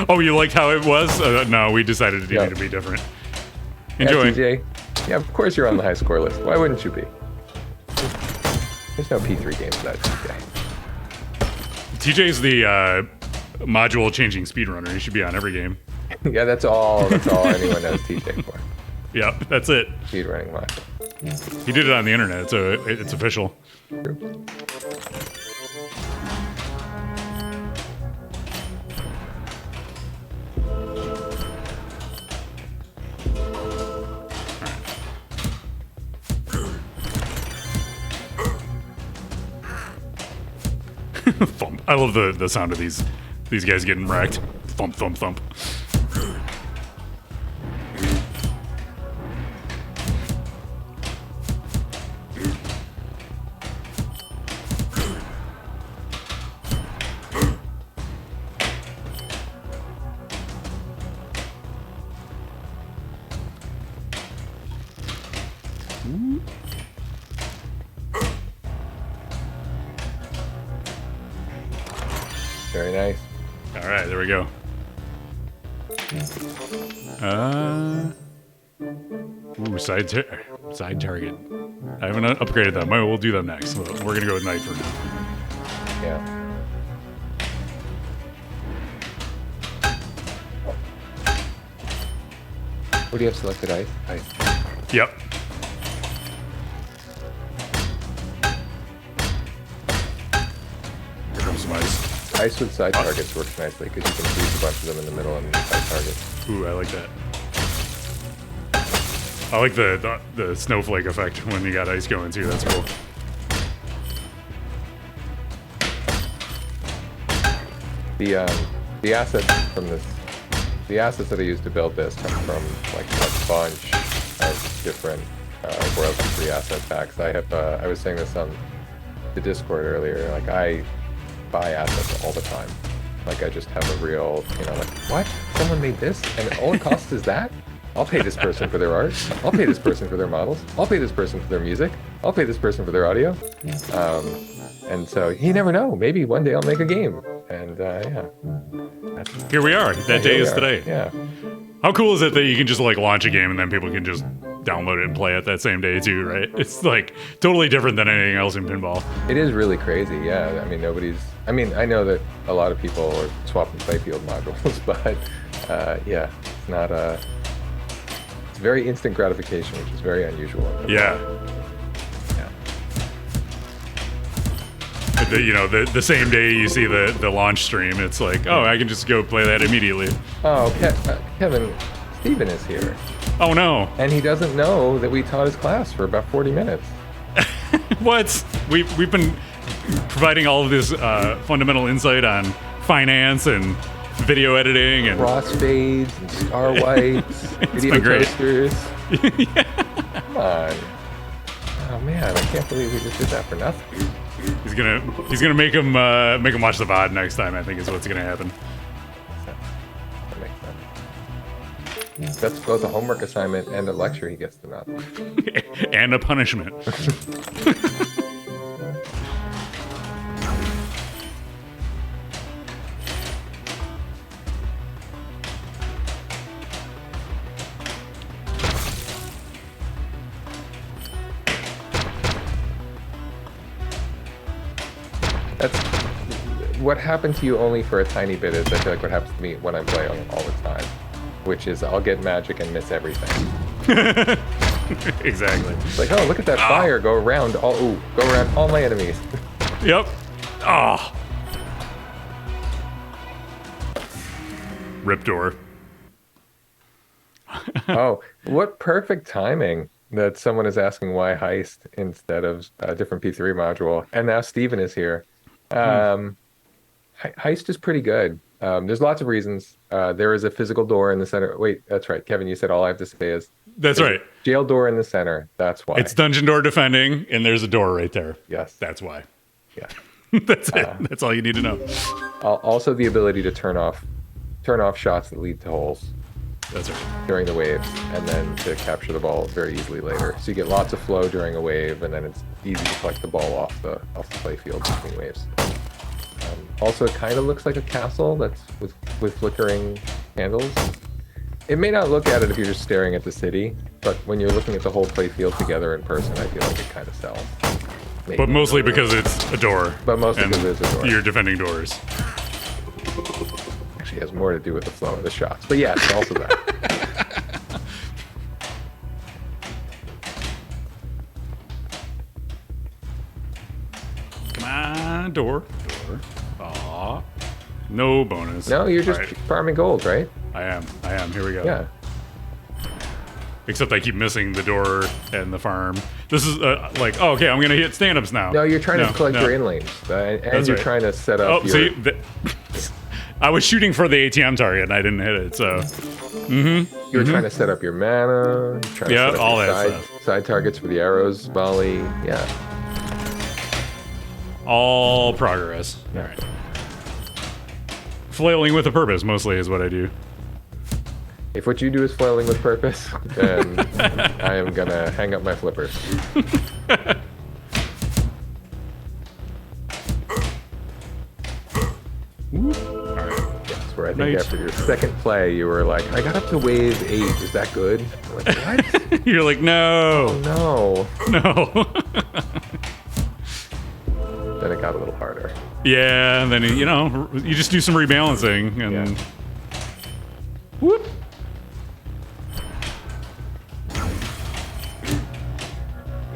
Oh, you liked how it was? No, we decided it needed to be different. Enjoy. TJ. Yeah, of course you're on the high score list. Why wouldn't you be? There's no P3 games without TJ. TJ's the module changing speedrunner. He should be on every game. Yeah, that's all anyone knows TJ for. Yep, that's it. Speedrunning module. He did it on the internet, so it's official. True. Thump. I love the sound of these guys getting wrecked. Thump, thump, thump. Very nice. All right, there we go. Ooh, side target. I haven't upgraded them. We'll do them next. We're gonna go with Knight for now. Yeah. What do you have selected? Ice. Yep. Here comes some ice. Ice with side targets works nicely because you can freeze a bunch of them in the middle and side targets. Ooh, I like that. I like the snowflake effect when you got ice going too. That's cool. The assets from this, the assets that I used to build this come from like a bunch of different royalty-free asset packs. I was saying this on the Discord earlier. Like I buy assets all the time. Like I just have a real, like what? Someone made this, and all it costs is that? I'll pay this person for their art. I'll pay this person for their models. I'll pay this person for their music. I'll pay this person for their audio. And so you never know. Maybe one day I'll make a game. And yeah. Here we are. That day is today. Yeah. How cool is it that you can just like launch a game and then people can just download it and play it that same day too, right? It's like totally different than anything else in pinball. It is really crazy, yeah. I know that a lot of people are swapping playfield modules, but yeah, it's not it's very instant gratification, which is very unusual. Yeah. The same day you see the launch stream, it's like, oh, I can just go play that immediately. Oh, Kevin, Steven is here. Oh no. And he doesn't know that we taught his class for about 40 minutes. What? We've been providing all of this fundamental insight on finance and video editing and crossfades and star wipes, video toasters. Yeah. Come on. Oh man, I can't believe we just did that for nothing. He's gonna make him watch the VOD next time. I think is what's gonna happen. That makes sense. That's both a homework assignment and a lecture he gets to not. And a punishment. That's what happened to you only for a tiny bit is I feel like what happens to me when I play all the time, which is I'll get magic and miss everything. Exactly. It's like, oh, look at that fire go around all my enemies. Yep. Oh. Rip door. Oh, what perfect timing that someone is asking why Heist instead of a different P3 module. And now Steven is here. Heist is pretty good. There's lots of reasons. There is a physical door in the center. Wait, that's right. Kevin, you said all I have to say is... That's right. Jail door in the center. That's why. It's dungeon door defending, and there's a door right there. Yes. That's why. Yeah. That's it. That's all you need to know. Also the ability to turn off shots that lead to holes. That's right. During the waves, and then to capture the ball very easily later. So you get lots of flow during a wave, and then it's easy to collect the ball off the play field between waves. Also, it kind of looks like a castle that's with flickering candles. It may not look at it if you're just staring at the city, but when you're looking at the whole play field together in person, I feel like it kind of sells. Maybe. But mostly because it's a door. But mostly because it's a door. You're defending doors. Actually has more to do with the flow of the shots. But yeah, it's also that. Come on, door. Aw. No bonus. No, you're just farming gold, right? I am. Here we go. Yeah. Except I keep missing the door and the farm. This is like, oh, okay, I'm going to hit stand-ups now. No, you're trying to collect your in-lanes. And you're trying to set up your... See, I was shooting for the ATM target and I didn't hit it, so... You were trying to set up your mana. Trying to set up all your that stuff. Side targets for the arrows, volley. Yeah. All progress. Yeah. All right. Flailing with a purpose, mostly, is what I do. If what you do is flailing with purpose, then I am going to hang up my flippers. Where I think after your second play, you were like, I got up to wave 8. Is that good? I'm like, what? You're like, no. Oh, no. No. Then it got a little harder. Yeah, and then, you just do some rebalancing. And whoop.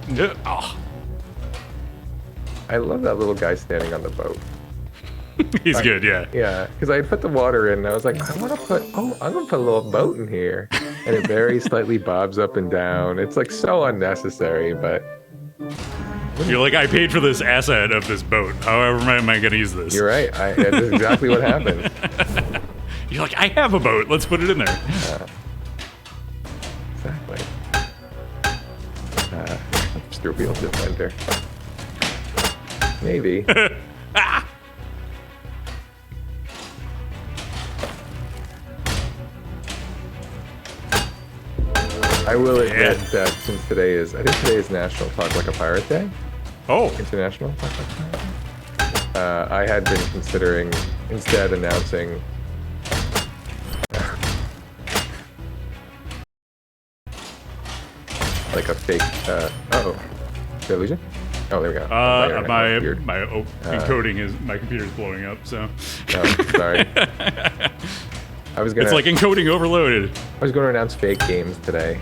Yeah. Oh, I love that little guy standing on the boat. he's good, yeah. Yeah, because I put the water in and I was like, I'm gonna put a little boat in here. And it very slightly bobs up and down. It's like so unnecessary, but You're like, I paid for this asset of this boat. However am I going to use this? you're right. That's exactly what happened. You're like, I have a boat. Let's put it in there. Exactly. Just a real defender. Maybe. I will admit that since I think today is National Talk Like a Pirate Day. Oh, International Talk Like a Pirate Day. I had been considering instead announcing like a fake. Did I lose you? Oh, there we go. my encoding is my computer's blowing up. So Oh, sorry. I was gonna. it's like encoding overloaded. I was going to announce fake games today.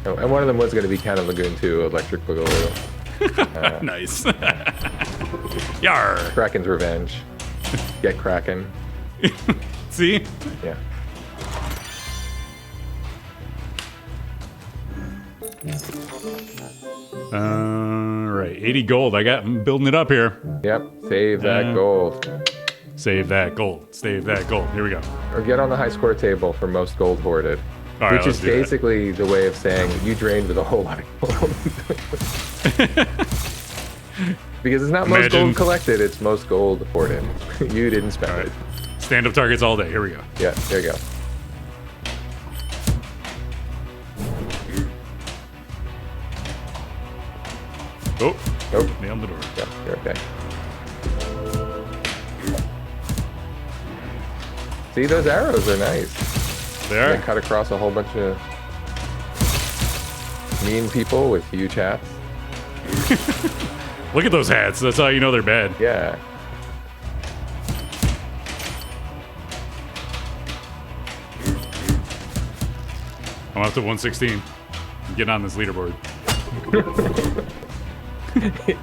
And one of them was going to be Cannon Lagoon 2, Electric Boogaloo. Nice. Yar. Kraken's Revenge. Get Kraken. See? Yeah. Right, 80 gold. I'm building it up here. Yep. Save that gold. Save that gold. Save that gold. Here we go. Or get on the high score table for most gold hoarded. All right, which is basically the way of saying you drained with a whole lot of gold. Because it's not most gold collected, it's most gold hoarded. You didn't spend it. Stand-up targets all day. Here we go. Yeah, there you go. Oh, Nope. nailed the door. Yep, you're okay. See, those arrows are nice. They are. They cut across a whole bunch of mean people with huge hats. Look at those hats. That's how you know they're bad. Yeah. I'm up to 116. I'm getting on this leaderboard.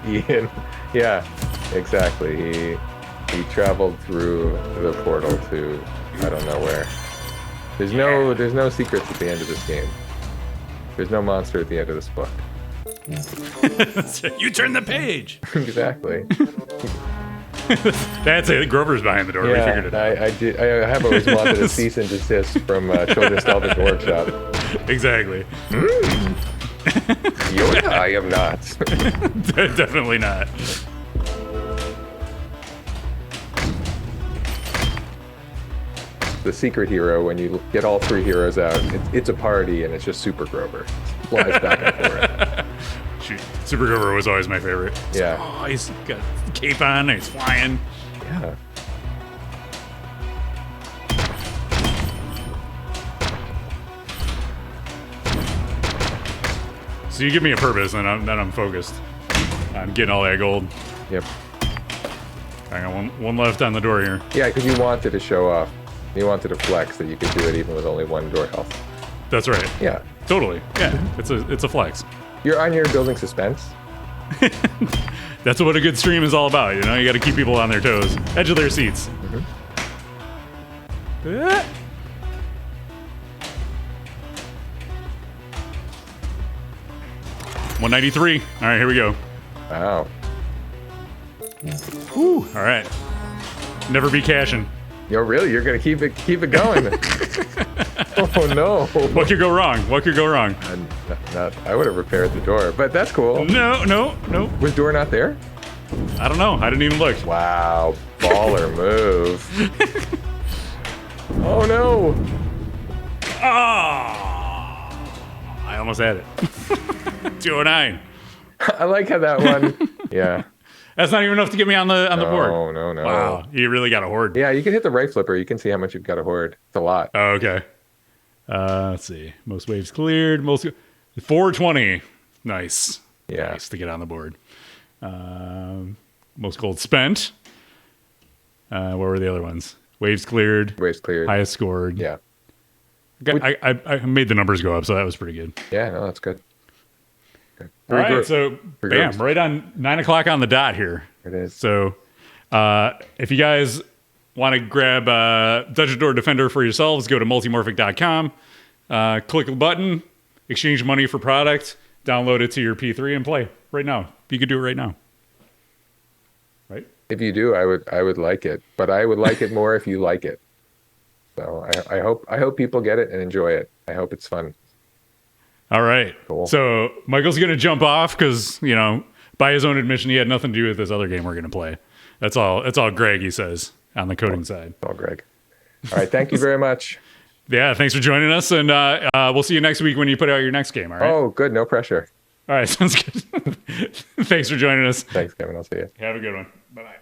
Ian. Yeah, exactly. He traveled through the portal to I don't know where. There's no secrets at the end of this game. There's no monster at the end of this book. You turn the page. Exactly. That's it. Grover's behind the door. Yeah, We figured it out. I have always wanted a cease and desist from Children's Television Workshop. Exactly. Yoda, I am not. Definitely not. The secret hero, when you get all three heroes out, it's a party and it's just Super Grover. Flies back and forth. Shoot, Super Grover was always my favorite. Yeah. Oh, he's got a cape on and he's flying. Yeah. So you give me a purpose, and then I'm focused. I'm getting all that gold. Yep. I got one left on the door here. Yeah, because you wanted to show off. You wanted to flex that you could do it even with only one door health. That's right. Yeah. Totally. Yeah. It's a flex. You're on your building suspense. That's what a good stream is all about. You know, you got to keep people on their toes, edge of their seats. Mm-hmm. 193. All right, here we go. Wow. Whew. All right. Never be cashing. Yo, really? You're gonna keep it going? Oh no! What could go wrong? What could go wrong? I would have repaired the door, but that's cool. No. Was door not there? I don't know. I didn't even look. Wow, baller move. Oh no! Ah! I almost had it. 209. I like how that one. Yeah. That's not even enough to get me on the board. No. Wow, you really got a hoard. Yeah, you can hit the right flipper. You can see how much you've got a hoard. It's a lot. Oh, okay. Let's see. Most waves cleared. 420. Nice. Yeah. Nice to get on the board. Most gold spent. What were the other ones? Waves cleared. Waves cleared. Highest scored. Yeah. I made the numbers go up, so that was pretty good. Yeah, no, that's good. All right, so bam, groups. right on 9 o'clock on the dot here. It is. So if you guys want to grab Dungeon Door Defender for yourselves, go to multimorphic.com, click a button, exchange money for product, download it to your P3 and play right now. You could do it right now. Right? If you do, I would like it, but I would like it more if you like it. So I hope people get it and enjoy it. I hope it's fun. All right. Cool. So Michael's going to jump off because, you know, by his own admission, he had nothing to do with this other game we're going to play. That's all Greg, he says, on the coding side. It's all Greg. All right. Thank you very much. Yeah. Thanks for joining us. And we'll see you next week when you put out your next game. All right. Oh, good. No pressure. All right. Sounds good. Thanks for joining us. Thanks, Kevin. I'll see you. Have a good one. Bye-bye.